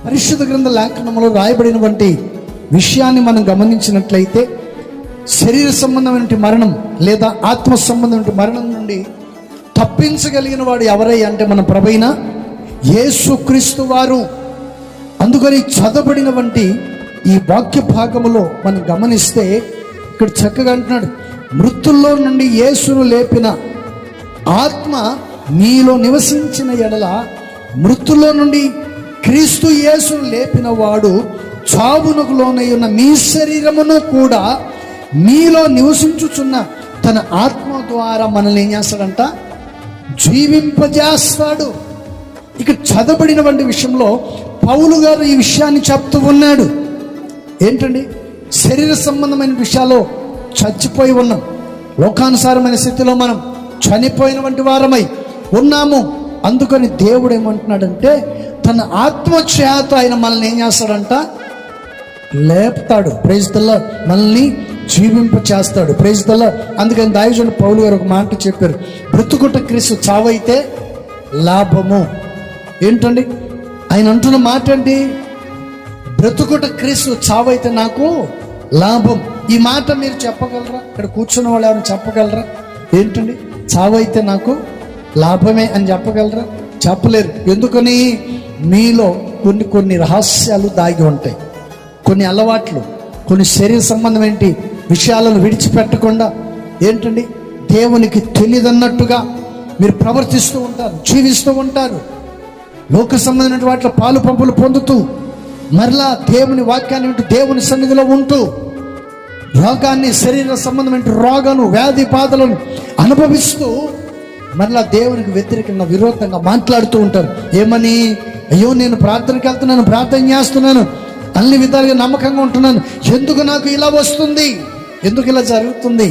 పరిశుద్ధ గ్రంథ లేఖనంలో రాయబడినటువంటి విషయాన్ని మనం గమనించినట్లయితే, శరీర సంబంధమైన మరణం లేదా ఆత్మ సంబంధమైన మరణం నుండి తప్పించగలిగిన వాడు ఎవరై అంటే మన ప్రభువైన యేసుక్రీస్తు వారు. అందుకని చదవబడినటువంటి ఈ వాక్య భాగములో మనం గమనిస్తే ఇక్కడ చక్కగా అంటున్నాడు, మృతుల్లో నుండి యేసును లేపిన ఆత్మ మీలో నివసించిన ఎడల, మృతుల్లో నుండి క్రీస్తు యేసును లేపిన వాడు చావునకు లోనై ఉన్న మీ శరీరమును కూడా మీలో నివసించుచున్న తన ఆత్మ ద్వారా మనల్ని ఏం చేస్తాడంట? జీవింపజేస్తాడు. ఇక్కడ చదవబడినటువంటి విషయంలో పౌలు గారు ఈ విషయాన్ని చెప్తూ ఉన్నాడు. ఏంటండి? శరీర సంబంధమైన విషయాల్లో చచ్చిపోయి ఉన్నాం, లోకానుసారమైన స్థితిలో మనం చనిపోయినటువంటి వారమై ఉన్నాము. అందుకని దేవుడు ఏమంటున్నాడంటే, తన ఆత్మ చేత ఆయన మనల్ని ఏం చేస్తాడంట? లేపుతాడు. Praise the lord. మనల్ని జీవింప చేస్తాడు. Praise the lord. అందుకని దైవజనుడు పౌలు గారు ఒక మాట చెప్పారు, బ్రతుకుట క్రీస్తు, చావైతే లాభము. ఏంటండి ఆయన అంటున్న మాట? ఏంటి? బ్రతుకుట క్రీస్తు, చావైతే నాకు లాభం. ఈ మాట మీరు చెప్పగలరా? ఇక్కడ కూర్చున్న వాళ్ళు ఎవరైనా చెప్పగలరా? ఏంటండి చావైతే నాకు లాభమే అని చెప్పగలరా? చెప్పలేరు. ఎందుకని? మీలో కొన్ని రహస్యాలు దాగి ఉంటాయి, కొన్ని అలవాట్లు, కొన్ని శరీర సంబంధమైన విషయాలను విడిచిపెట్టకుండా ఏంటండి దేవునికి తెలియదన్నట్టుగా మీరు ప్రవర్తిస్తూ ఉంటారు, జీవిస్తూ ఉంటారు. లోక సంబంధమైన వాటిలో పాలు పంపులు పొందుతూ మరలా దేవుని వాక్యాన్ని వింటూ దేవుని సన్నిధిలో ఉంటూ రోగాన్ని, శరీర సంబంధమైన రోగాను, వ్యాధి బాధలను అనుభవిస్తూ మరలా దేవునికి వ్యతిరేకంగా, విరోధంగా మాట్లాడుతూ ఉంటారు. ఏమని? అయ్యో నేను ప్రార్థనకి వెళ్తున్నాను, ప్రార్థన చేస్తున్నాను, అన్ని విధాలుగా నమ్మకంగా ఉంటున్నాను, ఎందుకు నాకు ఇలా వస్తుంది, ఎందుకు ఇలా జరుగుతుంది?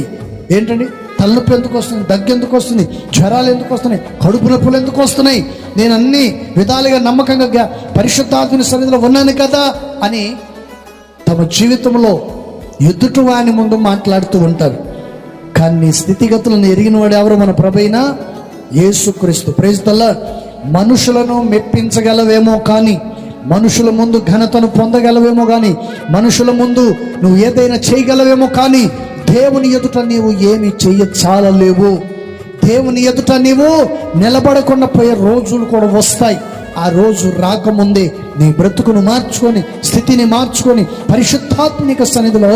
ఏంటండి? తలనొప్పి ఎందుకు వస్తుంది? దగ్గు ఎందుకు వస్తుంది? జ్వరాలు ఎందుకు వస్తున్నాయి? కడుపు నొప్పులు ఎందుకు వస్తున్నాయి? నేను అన్ని విధాలుగా నమ్మకంగా పరిశుద్ధాత్మని సన్నిధిలో ఉన్నాను కదా అని తమ జీవితంలో ఎదుటి వాని ముందు మాట్లాడుతూ ఉంటారు. కానీ స్థితిగతులను ఎరిగిన వాడు ఎవరు? మన ప్రభువైన యేసుక్రీస్తు. Praise the lord. మనుషులను మెప్పించగలవేమో కానీ, మనుషుల ముందు ఘనతను పొందగలవేమో కానీ, మనుషుల ముందు నువ్వు ఏదైనా చేయగలవేమో కానీ, దేవుని ఎదుట నీవు ఏమి చాలలేవు. దేవుని ఎదుట నీవు నిలబడకుండా పోయే రోజులు కూడా వస్తాయి. ఆ రోజు రాకముందే నీ బ్రతుకును మార్చుకొని, స్థితిని మార్చుకొని, పరిశుద్ధాత్మిక సన్నిధిలో,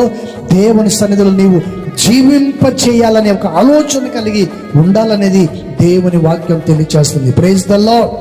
దేవుని సన్నిధిలో నీవు జీవింప చేయాలనే ఒక ఆలోచన కలిగి ఉండాలనేది దేవుని వాక్యం తెలియజేస్తుంది. Praise the lord.